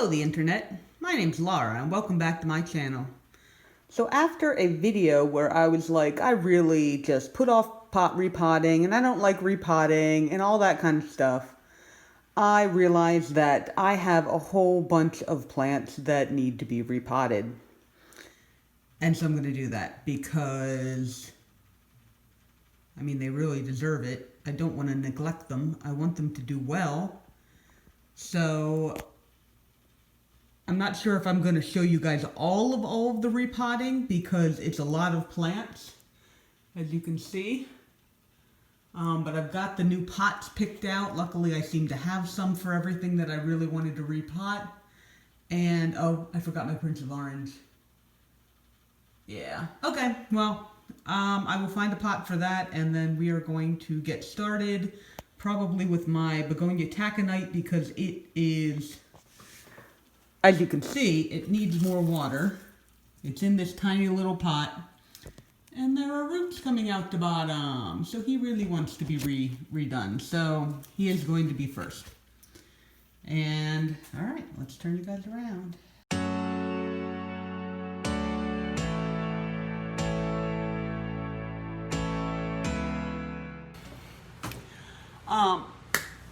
Hello, the internet. My name's Laura, and welcome back to my channel. So after a video where I was like, I really just put off repotting, and I don't like repotting, and all that kind of stuff, I realized that I have a whole bunch of plants that need to be repotted. And so I'm going to do that because, I mean, they really deserve it. I don't want to neglect them. I want them to do well. So I'm not sure if I'm going to show you guys all of the repotting because it's a lot of plants, as you can see. But I've got the new pots picked out. Luckily, I seem to have some for everything that I really wanted to repot. And, oh, I forgot my Prince of Orange. Yeah. Okay, well, I will find a pot for that, and then we are going to get started, probably with my begonia taconite, because it is, as you can see, it needs more water. It's in this tiny little pot, and there are roots coming out the bottom, so he really wants to be redone. So he is going to be first. And, all right, let's turn you guys around.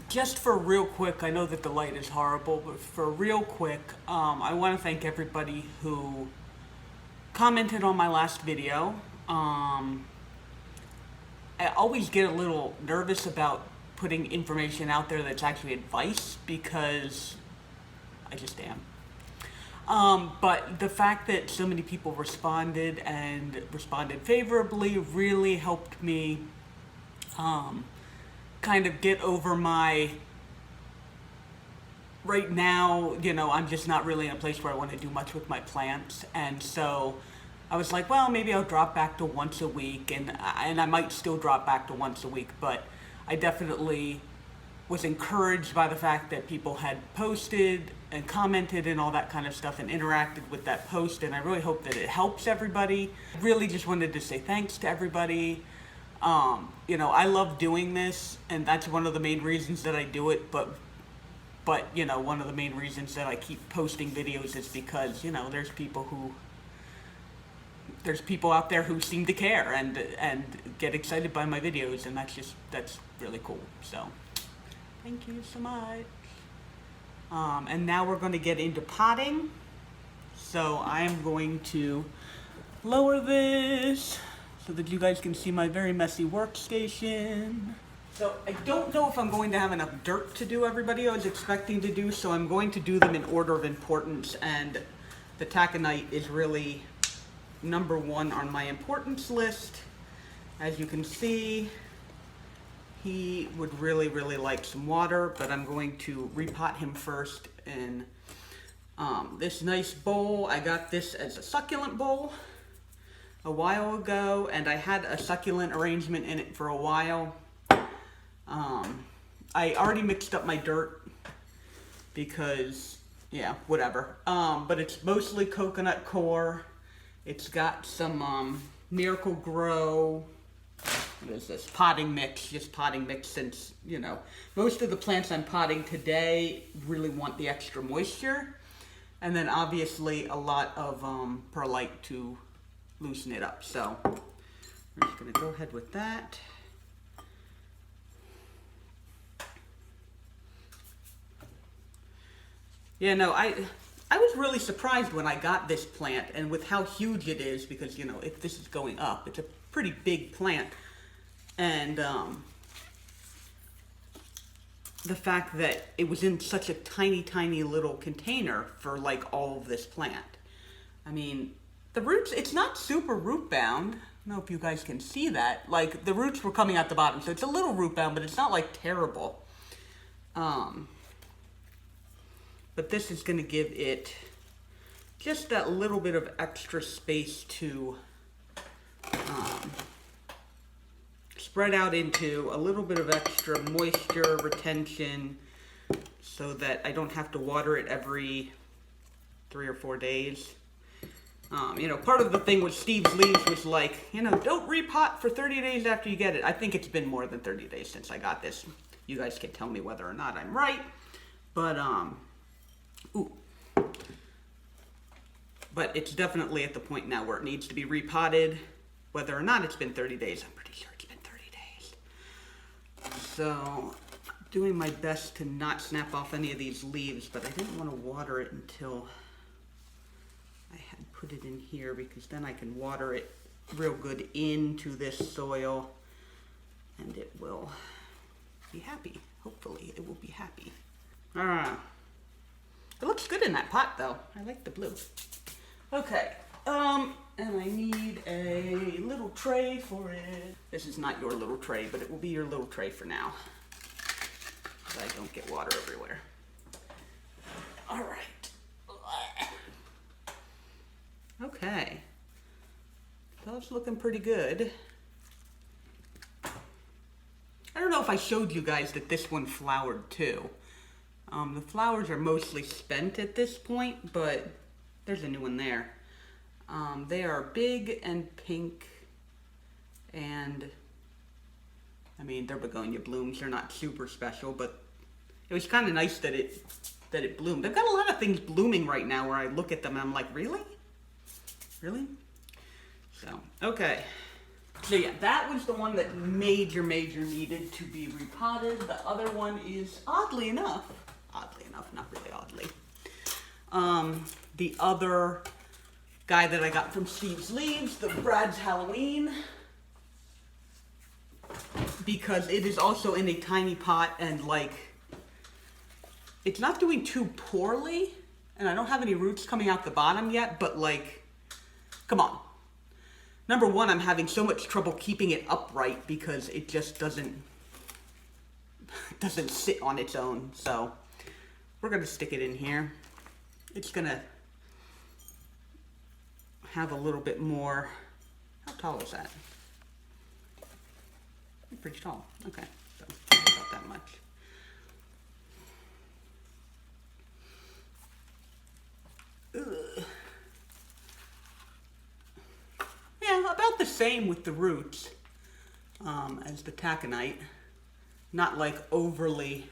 Just for real quick, I know that the light is horrible, but for real quick, I want to thank everybody who commented on my last video. I always get a little nervous about putting information out there that's actually advice, because I just am. But the fact that so many people responded and responded favorably really helped me kind of get over my, right now, you know, I'm just not really in a place where I want to do much with my plants, and so I was like, well, maybe I'll drop back to once a week, and I might still drop back to once a week, but I definitely was encouraged by the fact that people had posted and commented and all that kind of stuff and interacted with that post, and I really hope that it helps everybody. I really just wanted to say thanks to everybody. You know, I love doing this, and that's one of the main reasons that I do it, but you know, one of the main reasons that I keep posting videos is because, you know, there's people out there who seem to care and get excited by my videos, and that's really cool. So thank you so much. And now we're going to get into potting. So I am going to lower this so that you guys can see my very messy workstation. So I don't know if I'm going to have enough dirt to do everybody I was expecting to do, so I'm going to do them in order of importance, and the taconite is really number one on my importance list. As you can see, he would really, really like some water, but I'm going to repot him first in this nice bowl. I got this as a succulent bowl a while ago, and I had a succulent arrangement in it for a while. I already mixed up my dirt because, yeah, whatever. But it's mostly coconut coir. It's got some Miracle Grow, what is this, potting mix, just potting mix, since, you know, most of the plants I'm potting today really want the extra moisture. And then obviously a lot of perlite to loosen it up. So we're just going to go ahead with that. Yeah, no, I was really surprised when I got this plant, and with how huge it is, because, you know, if this is going up, it's a pretty big plant. And the fact that it was in such a tiny, tiny little container for, like, all of this plant. I mean, the roots, it's not super root bound. I don't know if you guys can see that. Like, the roots were coming out the bottom, so it's a little root bound, but it's not, like, terrible. But this is going to give it just that little bit of extra space to spread out into, a little bit of extra moisture retention, so that I don't have to water it every 3 or 4 days. You know, part of the thing with Steve's Leaves was like, you know, don't repot for 30 days after you get it. I think it's been more than 30 days since I got this. You guys can tell me whether or not I'm right. But, ooh, but it's definitely at the point now where it needs to be repotted. Whether or not it's been 30 days, I'm pretty sure it's been 30 days. So, doing my best to not snap off any of these leaves, but I didn't want to water it until I had put it in here, because then I can water it real good into this soil and it will be happy. Hopefully it will be happy. It looks good in that pot though. I like the blue. Okay, and I need a little tray for it. This is not your little tray, but it will be your little tray for now, so I don't get water everywhere. All right. Okay. That's looking pretty good. I don't know if I showed you guys that this one flowered too. The flowers are mostly spent at this point, but there's a new one there. They are big and pink, and I mean, they're begonia blooms. They're not super special, but it was kind of nice that it bloomed. I've got a lot of things blooming right now where I look at them and I'm like, really? Really? So, okay. So yeah, that was the one that major needed to be repotted. The other one is, oddly enough, not really oddly, the other guy that I got from Steve's Leaves, the Brad's Halloween, because it is also in a tiny pot and like, it's not doing too poorly, and I don't have any roots coming out the bottom yet, but like, come on. Number one, I'm having so much trouble keeping it upright because it just doesn't sit on its own. So we're gonna stick it in here. It's gonna have a little bit more. How tall is that? Pretty tall. Okay, so not about that much. Ugh. Yeah, about the same with the roots as the taconite. Not like overly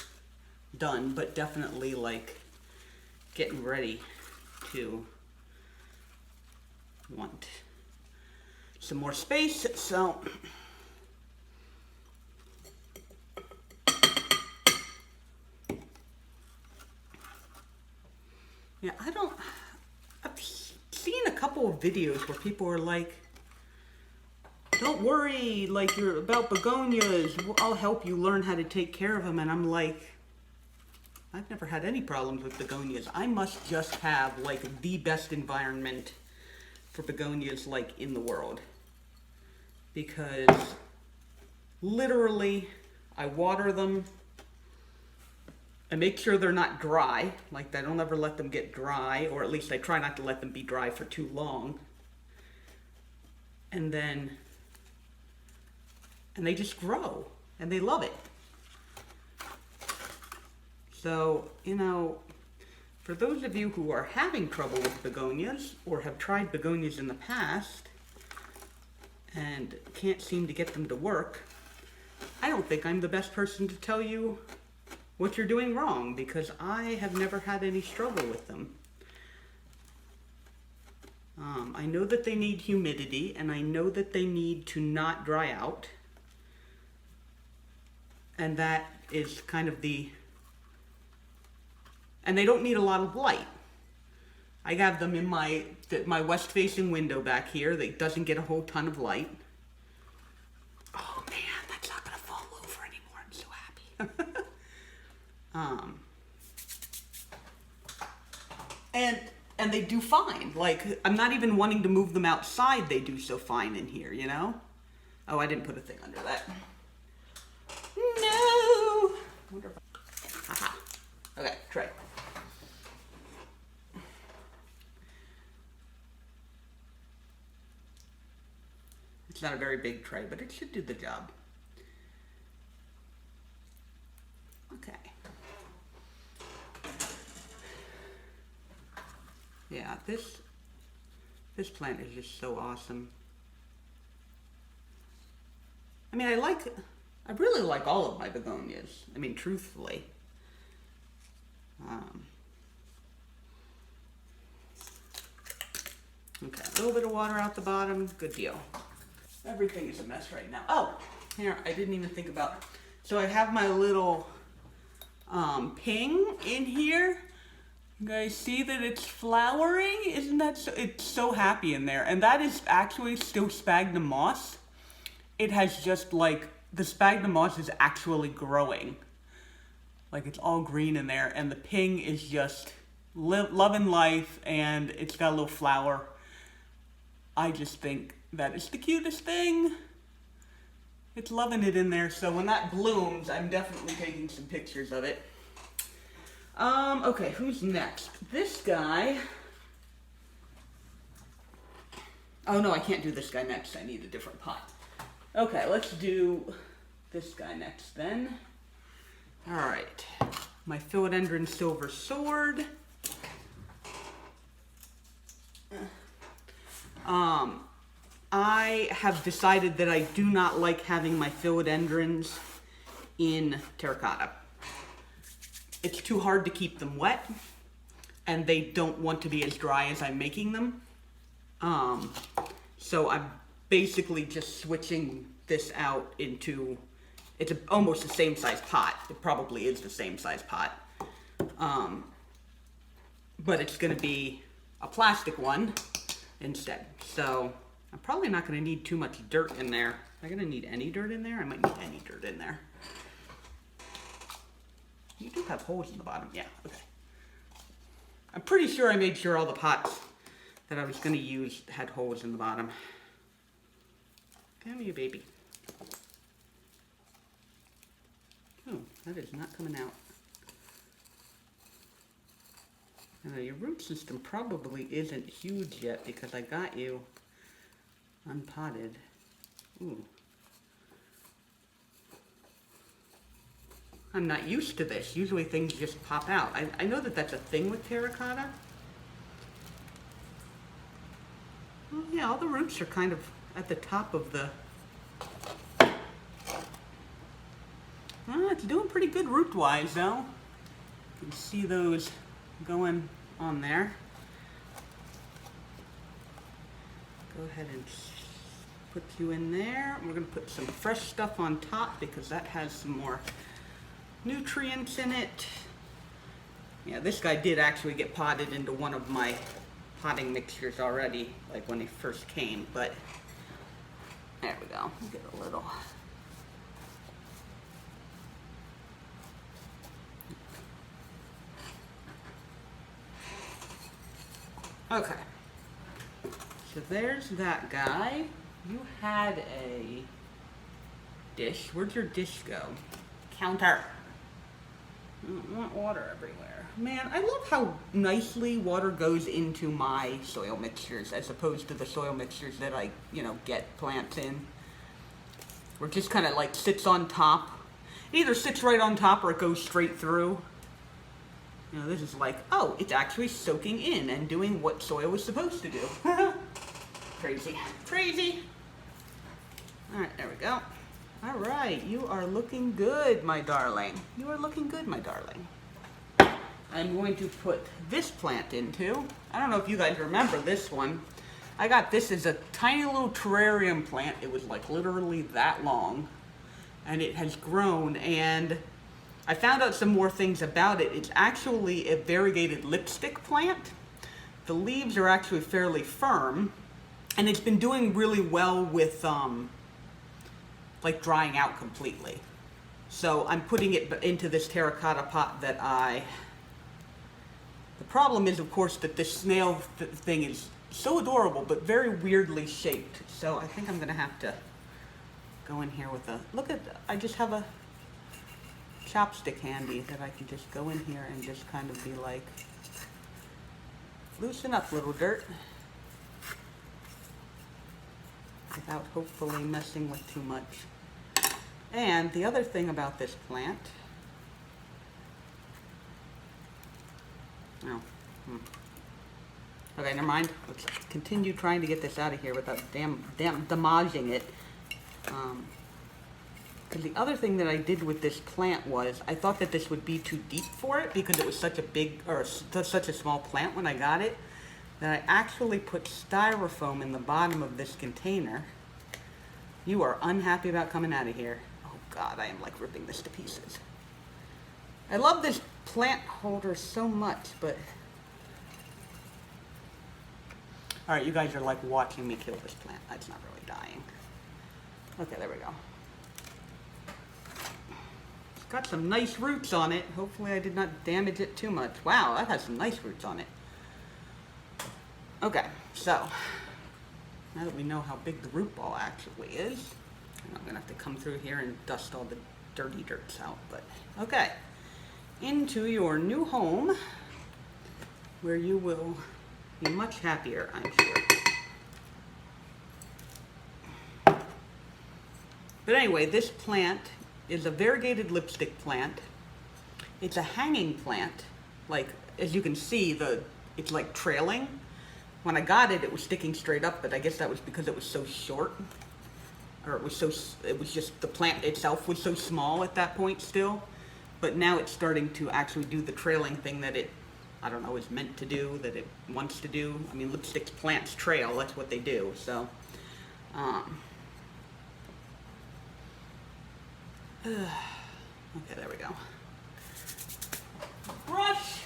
done, but definitely like getting ready to want some more space. So yeah, I've seen a couple of videos where people are like, don't worry, like, you're about begonias, I'll help you learn how to take care of them. And I'm like, I've never had any problems with begonias. I must just have like the best environment for begonias like in the world, because literally I water them, I make sure they're not dry, like I don't ever let them get dry, or at least I try not to let them be dry for too long, and they just grow, and they love it. So, you know, for those of you who are having trouble with begonias, or have tried begonias in the past, and can't seem to get them to work, I don't think I'm the best person to tell you what you're doing wrong, because I have never had any struggle with them. I know that they need humidity, and I know that they need to not dry out. And that is kind of and they don't need a lot of light. I have them in my west-facing window back here that doesn't get a whole ton of light. Oh man, that's not gonna fall over anymore. I'm so happy. And they do fine. Like, I'm not even wanting to move them outside. They do so fine in here, you know? Oh, I didn't put a thing under that. No! Aha. Okay, tray. It's not a very big tray, but it should do the job. Okay. Yeah, this plant is just so awesome. I mean, I really like all of my begonias. I mean, truthfully. A little bit of water out the bottom, good deal. Everything is a mess right now. Oh, here, I didn't even think about, so I have my little ping in here. You guys see that it's flowering? Isn't that so? It's so happy in there. And that is actually still sphagnum moss. It has just like, the sphagnum moss is actually growing. Like it's all green in there. And the ping is just loving life, and it's got a little flower. I just think that is the cutest thing. It's loving it in there. So when that blooms, I'm definitely taking some pictures of it. Okay, who's next? This guy. Oh no, I can't do this guy next. I need a different pot. Okay, let's do this guy next then. All right, my philodendron silver sword. I have decided that I do not like having my philodendrons in terracotta. It's too hard to keep them wet, and they don't want to be as dry as I'm making them. So I'm basically just switching this out into, it's almost the same size pot. It probably is the same size pot. But it's gonna be a plastic one instead. So I'm probably not gonna need too much dirt in there. Am I gonna need any dirt in there? I might need any dirt in there. You do have holes in the bottom, yeah, okay. I'm pretty sure I made sure all the pots that I was gonna use had holes in the bottom. Come here, baby. Oh, that is not coming out. Your root system probably isn't huge yet because I got you unpotted. Ooh. I'm not used to this. Usually things just pop out. I know that that's a thing with terracotta. Well, yeah, all the roots are kind of at the top of the... it's doing pretty good root-wise, though. You can see those going on there. Go ahead and put you in there. We're going to put some fresh stuff on top because that has some more nutrients in it. Yeah, this guy did actually get potted into one of my potting mixtures already, like when he first came, but there we go. We'll get a little. Okay. So there's that guy. You had a dish. Where'd your dish go? Counter. I don't want water everywhere. Man, I love how nicely water goes into my soil mixtures as opposed to the soil mixtures that I, get plants in. Where it just kind of like sits on top. It either sits right on top or it goes straight through. This is like, oh, it's actually soaking in and doing what soil was supposed to do. Crazy. Crazy. All right, there we go. All right, you are looking good, my darling. You are looking good, my darling. I'm going to put this plant into, I don't know if you guys remember this one. I got this as a tiny little terrarium plant. It was like literally that long. And it has grown, and I found out some more things about it. It's actually a variegated lipstick plant. The leaves are actually fairly firm, and it's been doing really well with like drying out completely. So I'm putting it into this terracotta pot that the problem is, of course, that this snail thing is so adorable, but very weirdly shaped. So I think I'm gonna have to go in here with I just have a chopstick handy that I can just go in here and just kind of be like, loosen up, little dirt, without hopefully messing with too much. And the other thing about this plant, okay, never mind. Let's continue trying to get this out of here without damaging it. Because the other thing that I did with this plant was I thought that this would be too deep for it because it was such a big, or such a small plant when I got it. that I actually put styrofoam in the bottom of this container. You are unhappy about coming out of here. Oh God, I am like ripping this to pieces. I love this plant holder so much, but... All right, you guys are like watching me kill this plant. It's not really dying. Okay, there we go. It's got some nice roots on it. Hopefully I did not damage it too much. Wow, that has some nice roots on it. Okay, so now that we know how big the root ball actually is, I'm gonna have to come through here and dust all the dirty dirts out, but okay. Into your new home, where you will be much happier, I'm sure. But anyway, this plant is a variegated lipstick plant. It's a hanging plant. Like, as you can see, it's like trailing. When I got it, it was sticking straight up, but I guess that was because it was so short. Or it was just, the plant itself was so small at that point still. But now it's starting to actually do the trailing thing that it, I don't know, is meant to do, that it wants to do. I mean, lipstick plants trail, that's what they do, so. Okay, there we go. Brush!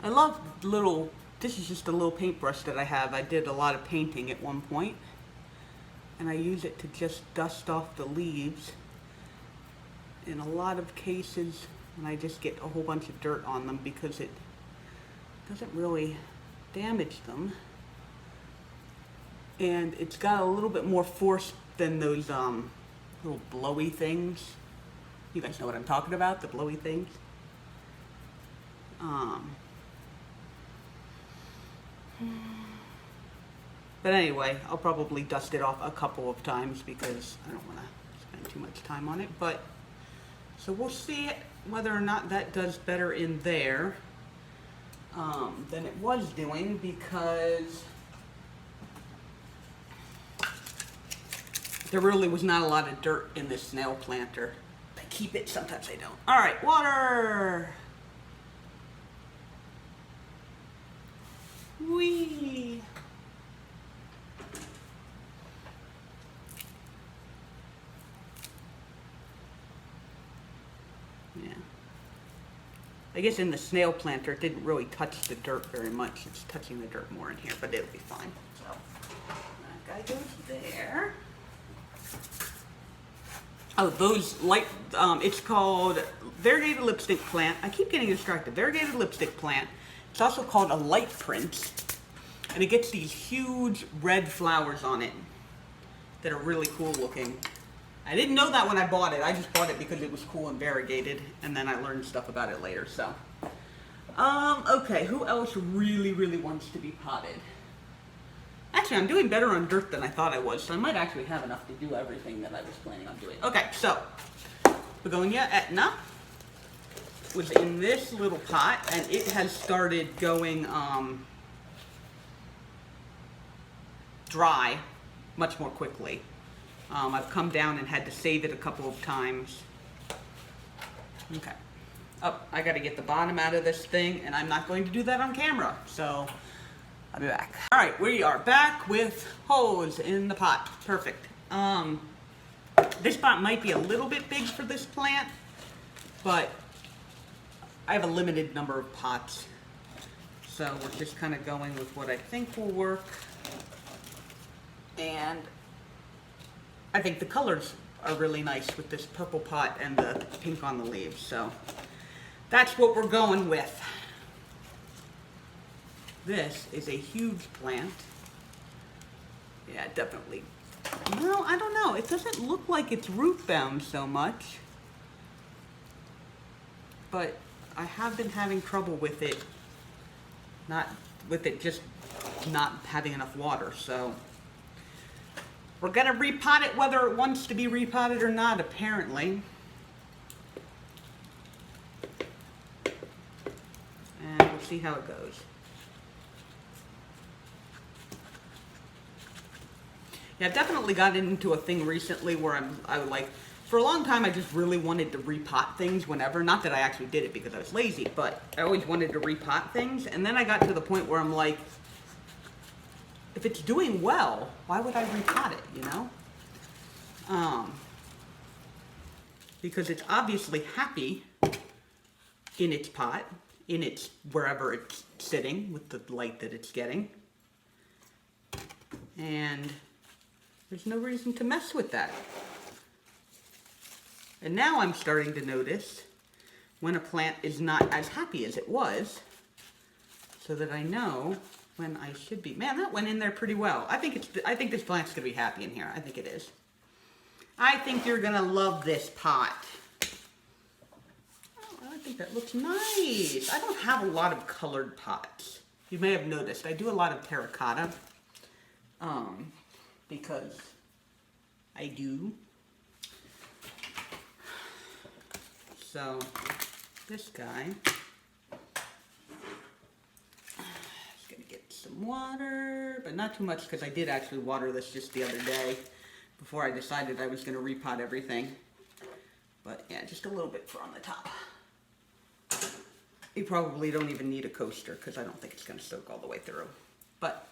I love this is just a little paintbrush that I have. I did a lot of painting at one point, and I use it to just dust off the leaves. In a lot of cases, and I just get a whole bunch of dirt on them because it doesn't really damage them. And it's got a little bit more force than those little blowy things. You guys know what I'm talking about, the blowy things. But anyway, I'll probably dust it off a couple of times because I don't want to spend too much time on it. But so we'll see whether or not that does better in there than it was doing, because there really was not a lot of dirt in this snail planter. I keep it, sometimes I don't. All right, water. Whee! Yeah. I guess in the snail planter, it didn't really touch the dirt very much. It's touching the dirt more in here, but it'll be fine. So that guy goes there. Oh, those light, it's called variegated lipstick plant. I keep getting distracted. Variegated lipstick plant. It's also called a light print, and it gets these huge red flowers on it that are really cool looking. I didn't know that when I bought it. I just bought it because it was cool and variegated, and then I learned stuff about it later, so. Okay, who else really wants to be potted? Actually, I'm doing better on dirt than I thought I was, so I might actually have enough to do everything that I was planning on doing. Okay, so, Begonia Etna was in this little pot, and it has started going dry much more quickly. I've come down and had to save it a couple of times. Okay. Oh, I gotta get the bottom out of this thing, and I'm not going to do that on camera, so I'll be back. All right, we are back with holes in the pot. Perfect. This pot might be a little bit big for this plant, but I have a limited number of pots, so we're just kind of going with what I think will work. And I think the colors are really nice with this purple pot and the pink on the leaves, so that's what we're going with. This is a huge plant. Yeah, definitely. No, I don't know. It doesn't look like it's root bound so much, but I have been having trouble with it, just not having enough water, so we're gonna repot it whether it wants to be repotted or not, apparently. And we'll see how it goes. Yeah, I've definitely gotten into a thing recently where I like for a long time, I just really wanted to repot things whenever. Not that I actually did it because I was lazy, but I always wanted to repot things. And then I got to the point where I'm like, if it's doing well, why would I repot it, you know? Because it's obviously happy in its pot, in its wherever it's sitting with the light that it's getting. And there's no reason to mess with that. And now I'm starting to notice when a plant is not as happy as it was, so that I know when I should be. Man, that went in there pretty well. I think this plant's gonna be happy in here. I think it is. I think you're gonna love this pot. Oh, I think that looks nice. I don't have a lot of colored pots. You may have noticed I do a lot of terracotta, because I do. So this guy is gonna get some water, but not too much because I did actually water this just the other day before I decided I was gonna repot everything. But yeah, just a little bit on the top. You probably don't even need a coaster because I don't think it's gonna soak all the way through. But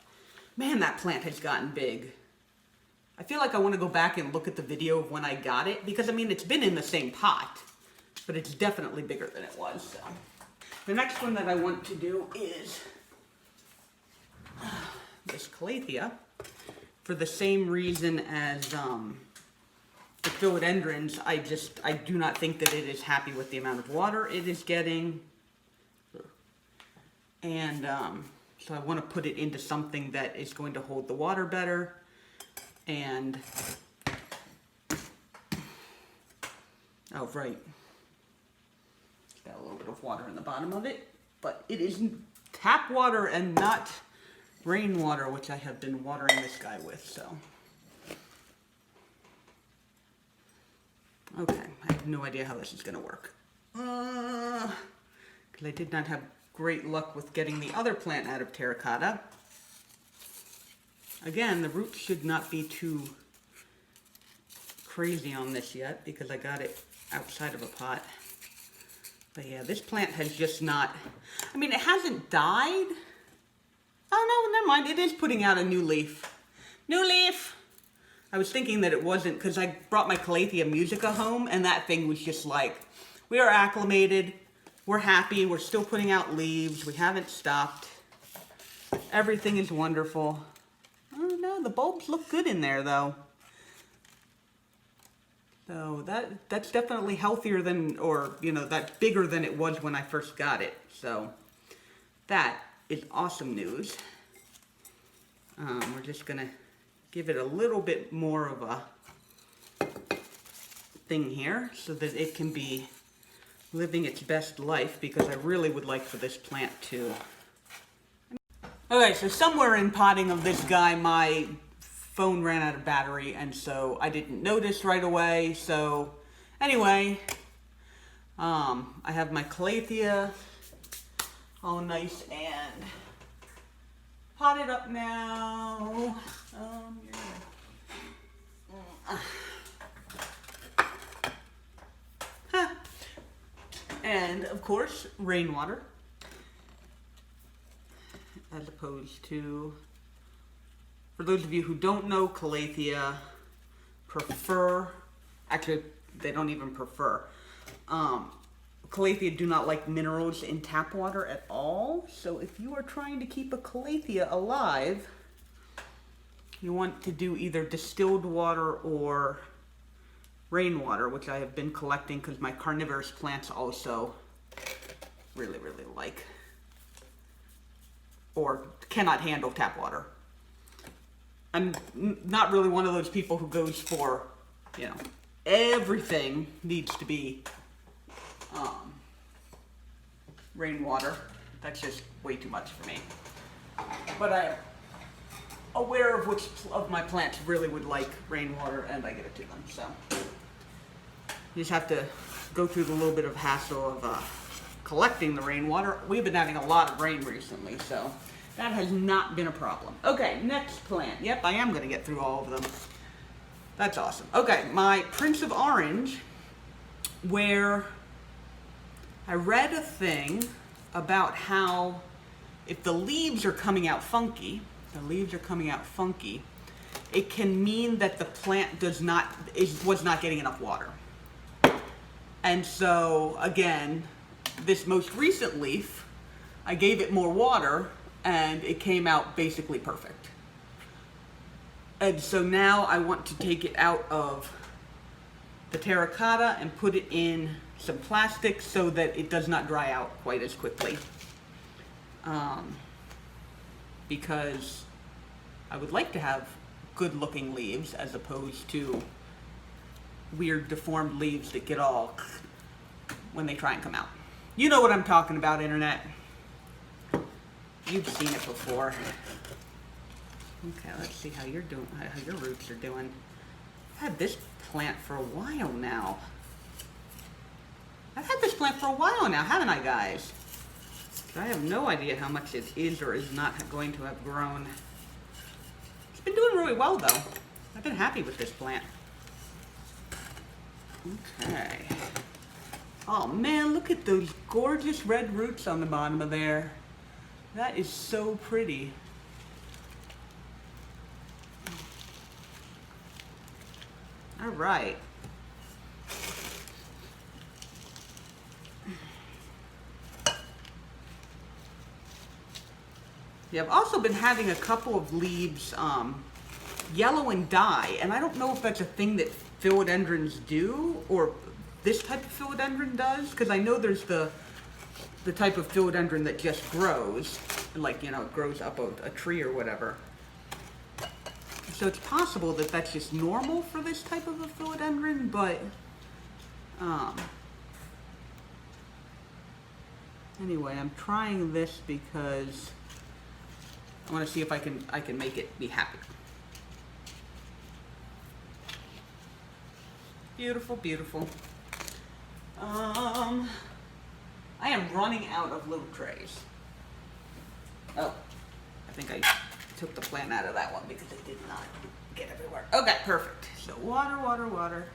man, that plant has gotten big. I feel like I want to go back and look at the video of when I got it because I mean it's been in the same pot, but it's definitely bigger than it was. So the next one that I want to do is this calathea, for the same reason as the philodendrons. I do not think that it is happy with the amount of water it is getting, and so I want to put it into something that is going to hold the water better. And oh right, it's got a little bit of water in the bottom of it, but it is tap water and not rainwater, which I have been watering this guy with. So okay, I have no idea how this is going to work because I did not have great luck with getting the other plant out of terracotta. Again, the roots should not be too crazy on this yet because I got it outside of a pot. But yeah, this plant has just not, I mean, it hasn't died. Oh no, never mind, it is putting out a new leaf. New leaf! I was thinking that it wasn't because I brought my Calathea musica home and that thing was just like, we are acclimated, we're happy, we're still putting out leaves, we haven't stopped. Everything is wonderful. Oh no, the bulbs look good in there though. So that's definitely healthier than, or you know, that's bigger than it was when I first got it. So that is awesome news. We're just gonna give it a little bit more of a thing here so that it can be living its best life, because I really would like for this plant to. Okay, so somewhere in potting of this guy, my phone ran out of battery, and so I didn't notice right away. So anyway, I have my Calathea all nice and potted up now. And of course, rainwater. As opposed to, for those of you who don't know, Calathea prefer, actually they don't even prefer, Calathea do not like minerals in tap water at all. So if you are trying to keep a Calathea alive, you want to do either distilled water or rainwater, which I have been collecting because my carnivorous plants also really, really like, or cannot handle tap water. I'm not really one of those people who goes for, you know, everything needs to be rainwater. That's just way too much for me. But I'm aware of which of my plants really would like rainwater, and I give it to them. So you just have to go through the little bit of hassle of collecting the rainwater. We've been having a lot of rain recently, so that has not been a problem. Okay, next plant. Yep, I am going to get through all of them. That's awesome. Okay, my Prince of Orange, where I read a thing about how if the leaves are coming out funky, it can mean that the plant was not getting enough water. And so, again, this most recent leaf, I gave it more water, and it came out basically perfect. And so now I want to take it out of the terracotta and put it in some plastic so that it does not dry out quite as quickly. Because I would like to have good looking leaves as opposed to weird deformed leaves that get all when they try and come out. You know what I'm talking about, internet. You've seen it before. Okay, let's see how you're doing, how your roots are doing. I've had this plant for a while now. Haven't I, guys? I have no idea how much it is or is not going to have grown. It's been doing really well, though. I've been happy with this plant. Okay. Oh, man, look at those gorgeous red roots on the bottom of there. That is so pretty. All right. Yeah, I've also been having a couple of leaves yellow and die, and I don't know if that's a thing that philodendrons do, or this type of philodendron does, because I know there's the type of philodendron that just grows, like, you know, it grows up a tree or whatever. So it's possible that that's just normal for this type of a philodendron, but anyway, I'm trying this because I want to see if I can make it be happy. Beautiful, beautiful. I am running out of little trays. Oh, I think I took the plant out of that one because it did not get everywhere. Okay, perfect. So water, water, water.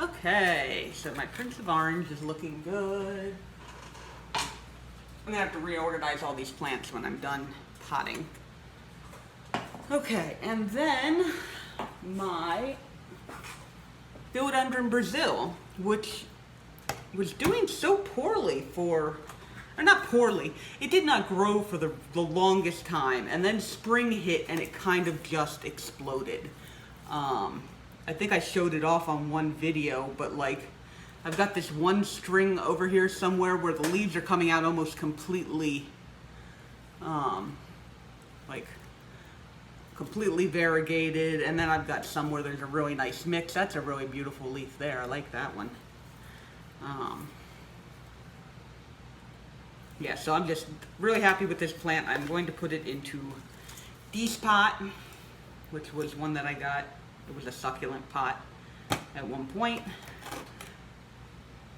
Okay, so my Prince of Orange is looking good. I'm gonna have to reorganize all these plants when I'm done potting. Okay, and then my Philodendron Brazil, which was doing so poorly or not poorly, it did not grow for the longest time, and then spring hit and it kind of just exploded. I think I showed it off on one video, but like, I've got this one string over here somewhere where the leaves are coming out almost completely, like, completely variegated, and then I've got some where there's a really nice mix. That's a really beautiful leaf there. I like that one. Yeah, so I'm just really happy with this plant. I'm going to put it into this pot, which was one that I got. It was a succulent pot at one point.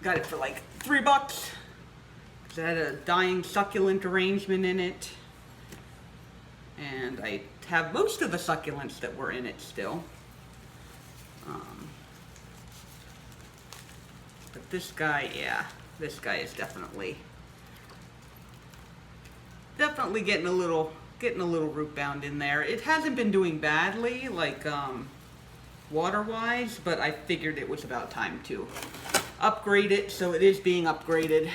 Got it for like $3 because it had a dying succulent arrangement in it. And I have most of the succulents that were in it still. But this guy, yeah, this guy is definitely getting a little root bound in there. It hasn't been doing badly, like water-wise, but I figured it was about time to upgrade it, so it is being upgraded.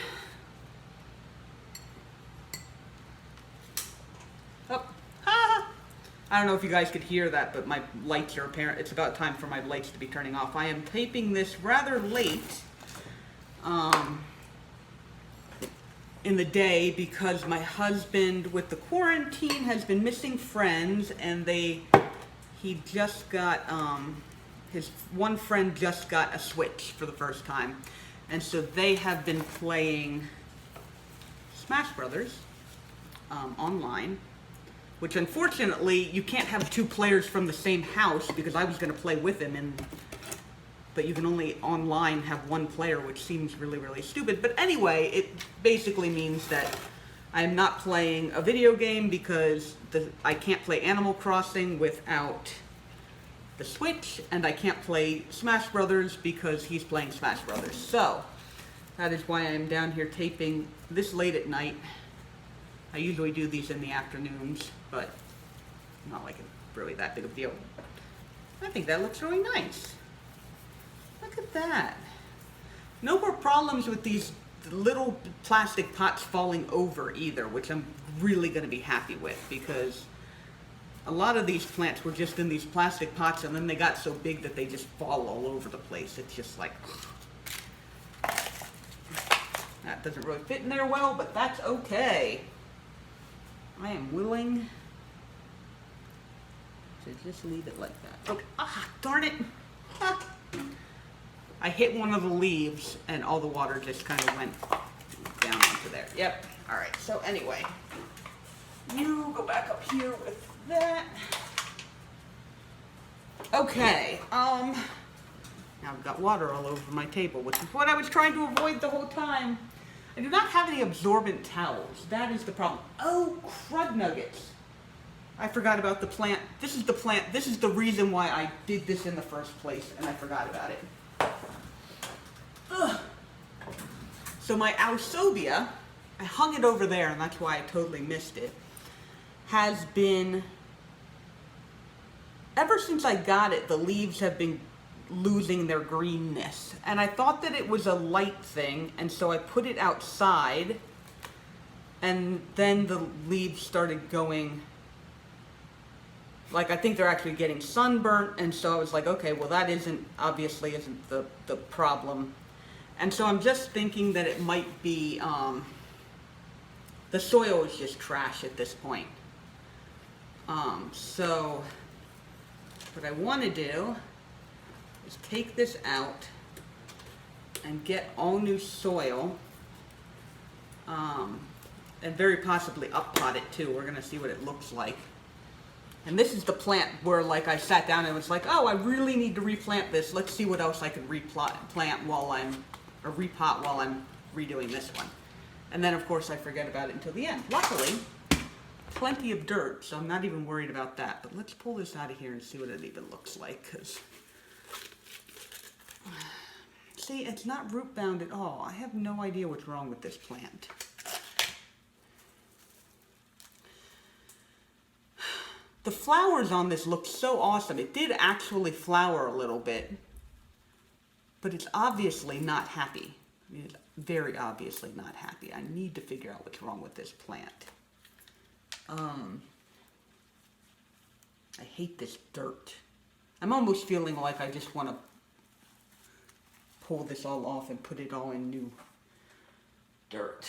Oh, ha! I don't know if you guys could hear that, but my lights are apparent. It's about time for my lights to be turning off. I am taping this rather late in the day because my husband, with the quarantine, has been missing friends, and he just got his one friend just got a Switch for the first time, and so they have been playing Smash Brothers online, which unfortunately you can't have two players from the same house, because I was going to play with him, but you can only online have one player, which seems really, really stupid. But anyway, it basically means that I'm not playing a video game because I can't play Animal Crossing without the Switch, and I can't play Smash Brothers because he's playing Smash Brothers. So, that is why I'm down here taping this late at night. I usually do these in the afternoons, but not like it's really that big of a deal. I think that looks really nice. Look at that. No more problems with these little plastic pots falling over either, which I'm really going to be happy with, because a lot of these plants were just in these plastic pots and then they got so big that they just fall all over the place. It's just like, that doesn't really fit in there well, but that's okay. I am willing to just leave it like that. Okay. Ah, darn it. Ah. I hit one of the leaves and all the water just kind of went down onto there. Yep. All right. So anyway, you go back up here with that. Okay. Now I've got water all over my table, which is what I was trying to avoid the whole time. I do not have any absorbent towels. That is the problem. Oh, crud nuggets. I forgot about the plant. This is the plant. This is the reason why I did this in the first place, and I forgot about it. Ugh. So my Alsobia, I hung it over there, and that's why I totally missed it, has been, ever since I got it, the leaves have been losing their greenness. And I thought that it was a light thing, and so I put it outside, and then the leaves started going, like, I think they're actually getting sunburnt, and so I was like, okay, well that obviously isn't the problem. And so I'm just thinking that it might be, the soil is just trash at this point. So what I want to do is take this out and get all new soil, and very possibly up-pot it too. We're going to see what it looks like. And this is the plant where, like, I sat down and was like, oh, I really need to replant this. Let's see what else I can replant while I'm, or repot while I'm redoing this one. And then, of course, I forget about it until the end. Luckily, plenty of dirt, so I'm not even worried about that. But let's pull this out of here and see what it even looks like, because, see, it's not root bound at all. I have no idea what's wrong with this plant. The flowers on this look so awesome. It did actually flower a little bit, but it's obviously not happy. I mean, it's very obviously not happy. I need to figure out what's wrong with this plant. I hate this dirt. I'm almost feeling like I just want to pull this all off and put it all in new dirt.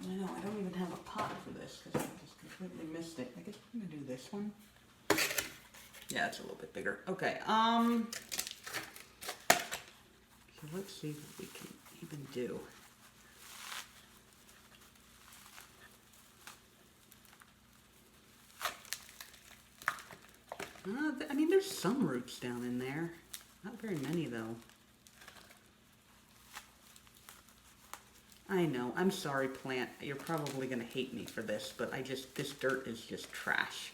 I know, I don't even have a pot for this because I just completely missed it. I guess we're going to do this one. Yeah, it's a little bit bigger. Okay, so let's see what we can even do. I mean, there's some roots down in there. Not very many, though. I know, I'm sorry, plant. You're probably going to hate me for this, but this dirt is just trash.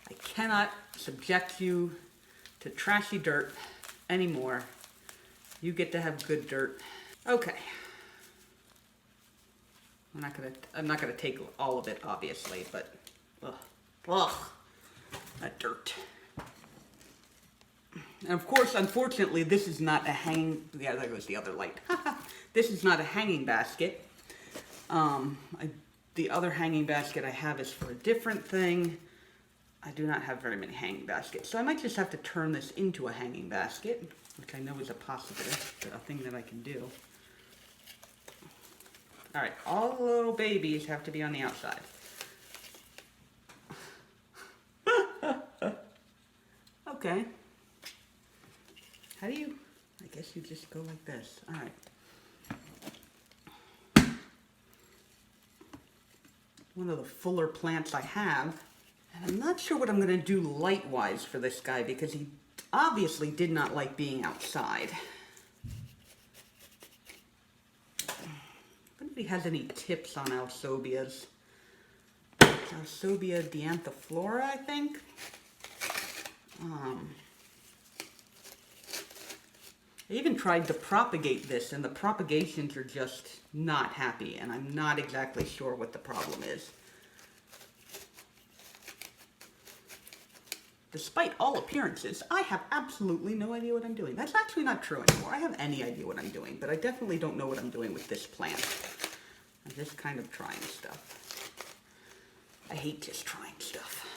I cannot subject you to trashy dirt anymore. You get to have good dirt. Okay. I'm not gonna take all of it, obviously, but ugh, that dirt. And of course, unfortunately, this is not a yeah, there goes the other light. This is not a hanging basket. The other hanging basket I have is for a different thing. I do not have very many hanging baskets, so I might just have to turn this into a hanging basket, which I know is a thing that I can do. All right, all the little babies have to be on the outside. Okay. How do you, I guess you just go like this. All right. One of the fuller plants I have. And I'm not sure what I'm going to do light-wise for this guy because he obviously did not like being outside. If anybody has any tips on Alsobias, Salsobia dianthiflora, I think. I even tried to propagate this, and the propagations are just not happy, and I'm not exactly sure what the problem is. Despite all appearances, I have absolutely no idea what I'm doing. That's actually not true anymore. I have any idea what I'm doing, but I definitely don't know what I'm doing with this plant. I'm just kind of trying stuff. I hate just trying stuff.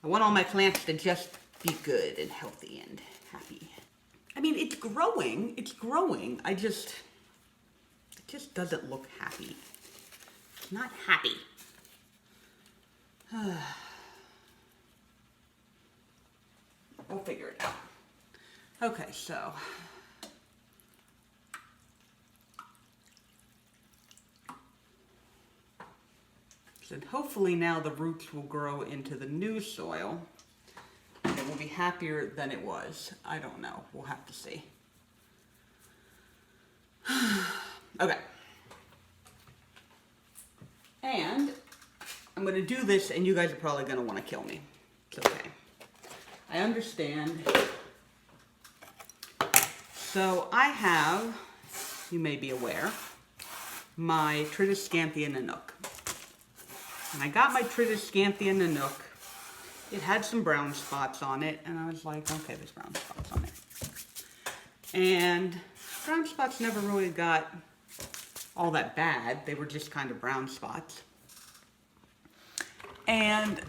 I want all my plants to just be good and healthy and happy. I mean, it's growing. It just doesn't look happy. It's not happy. We'll figure it out. Okay, so hopefully now the roots will grow into the new soil. And it will be happier than it was. I don't know. We'll have to see. Okay. And I'm going to do this, and you guys are probably going to want to kill me. It's okay. I understand. So I have, you may be aware, my Tritoscanthia nanook. And I got my Tritoscanthia nanook. It had some brown spots on it, and I was like, okay, there's brown spots on it. And brown spots never really got all that bad. They were just kind of brown spots. And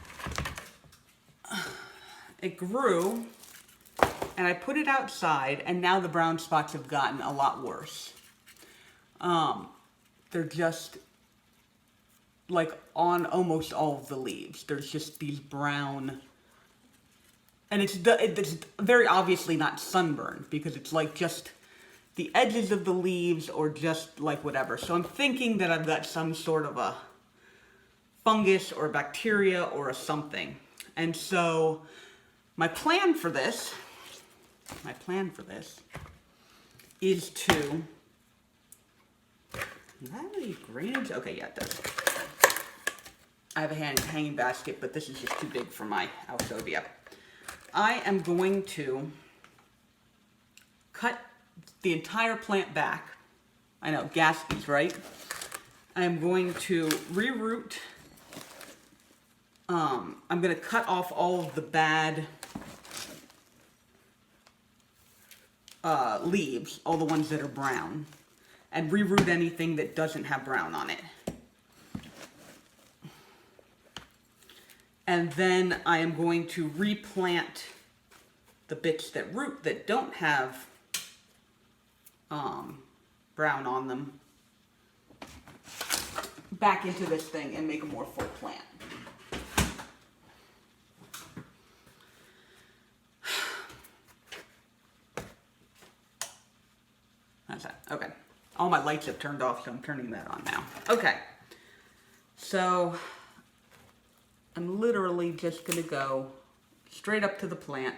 it grew, and I put it outside, and now the brown spots have gotten a lot worse. They're just like on almost all of the leaves. There's just these brown, and it's very obviously not sunburn, because it's like just the edges of the leaves or just like whatever. So I'm thinking that I've got some sort of a fungus or bacteria or a something. And so my plan for this is to, does that have any drainage? Okay, yeah, it does. I have a hanging basket, but this is just too big for my Alsovia. I am going to cut the entire plant back. I know, Gatsby's, right? I am going to reroot. I'm going to cut off all of the bad leaves, all the ones that are brown, and reroot anything that doesn't have brown on it. And then I am going to replant the bits that root that don't have brown on them back into this thing and make a more full plant. How's that? Okay. All my lights have turned off, so I'm turning that on now. Okay. So I'm literally just going to go straight up to the plant,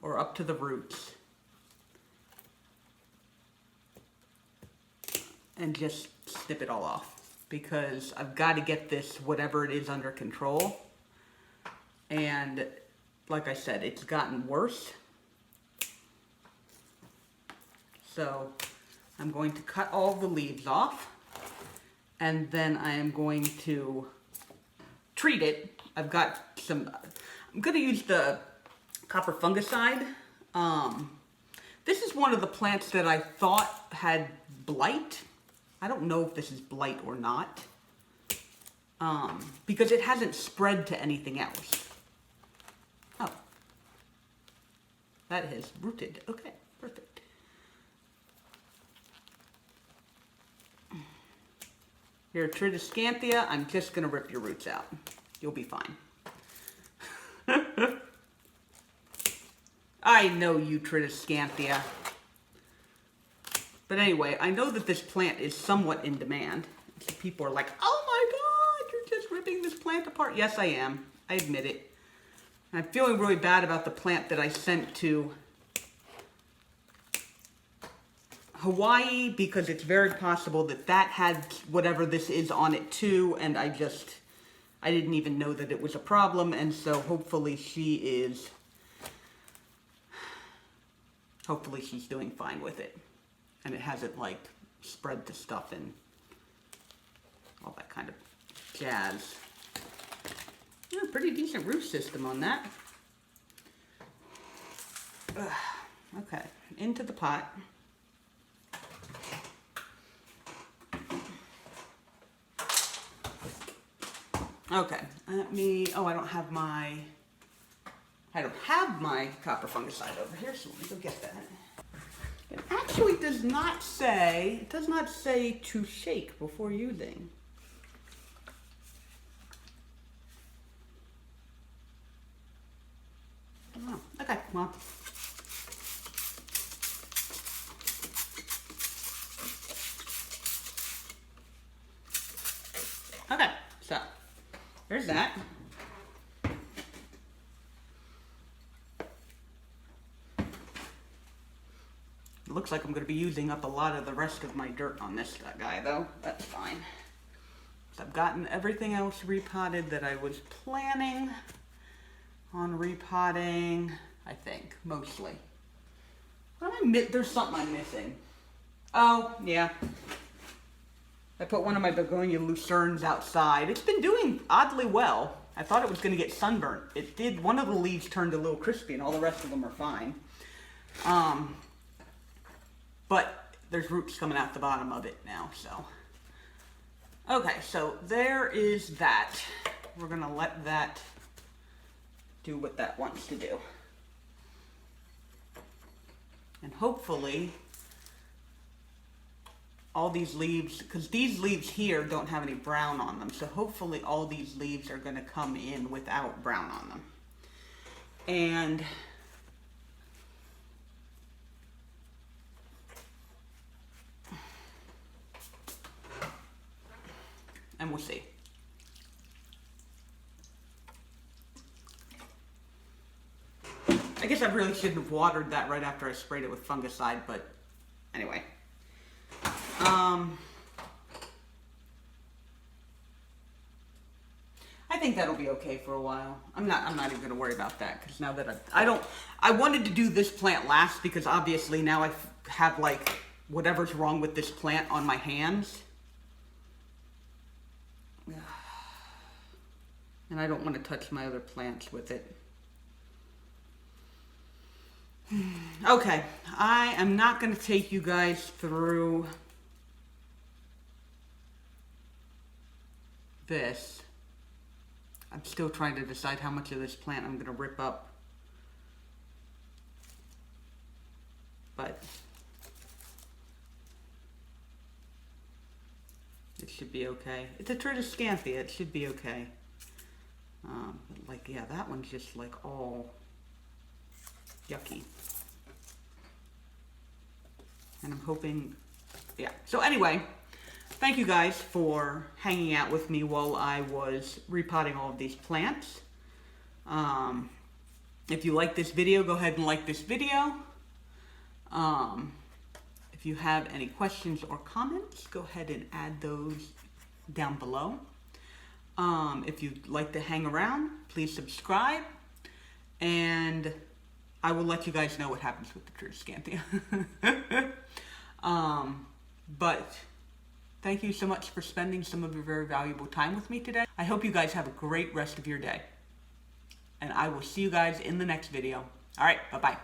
or up to the roots, and just snip it all off, because I've got to get this, whatever it is, under control. And like I said, it's gotten worse. So I'm going to cut all the leaves off, and then I am going to treat it. I've got some, I'm going to use the copper fungicide. This is one of the plants that I thought had blight. I don't know if this is blight or not, because it hasn't spread to anything else. Oh, that has rooted. Okay, perfect. Here, Tritoscanthia, I'm just going to rip your roots out. You'll be fine. I know you, Tritoscanthia. But anyway, I know that this plant is somewhat in demand. So people are like, oh my god, you're just ripping this plant apart. Yes, I am. I admit it. And I'm feeling really bad about the plant that I sent to Hawaii, because it's very possible that that had whatever this is on it too, and I just I didn't even know that it was a problem, and so hopefully she's doing fine with it. And it hasn't like spread to stuff and all that kind of jazz. Yeah, pretty decent roof system on that. Okay, into the pot. Okay, let me, oh, I don't have my copper fungicide over here, so let me go get that. It actually does not say to shake before using. Oh, okay, well. Okay, so there's that. It looks like I'm going to be using up a lot of the rest of my dirt on this guy, though. That's fine. So I've gotten everything else repotted that I was planning on repotting, I think, mostly. There's something I'm missing. Oh, yeah. I put one of my begonia lucernes outside. It's been doing oddly well. I thought it was going to get sunburnt. It did. One of the leaves turned a little crispy, and all the rest of them are fine. But there's roots coming out the bottom of it now, so. Okay, so there is that. We're going to let that do what that wants to do. And hopefully all these leaves, because these leaves here don't have any brown on them, so hopefully all these leaves are going to come in without brown on them. And we'll see. I guess I really shouldn't have watered that right after I sprayed it with fungicide, but anyway. I think that'll be okay for a while. I'm not even going to worry about that, because now that I wanted to do this plant last because obviously now I have like whatever's wrong with this plant on my hands. And I don't want to touch my other plants with it. Okay, I am not going to take you guys through this. I'm still trying to decide how much of this plant I'm going to rip up. But it should be okay. It's a Tridoscanthia, it should be okay. Like, yeah, that one's just like all yucky. And I'm hoping, yeah. So anyway, thank you guys for hanging out with me while I was repotting all of these plants. If you like this video, go ahead and like this video. If you have any questions or comments, go ahead and add those down below. If you'd like to hang around, please subscribe. And I will let you guys know what happens with the Tridoscanthia. But thank you so much for spending some of your very valuable time with me today. I hope you guys have a great rest of your day. And I will see you guys in the next video. All right, bye-bye.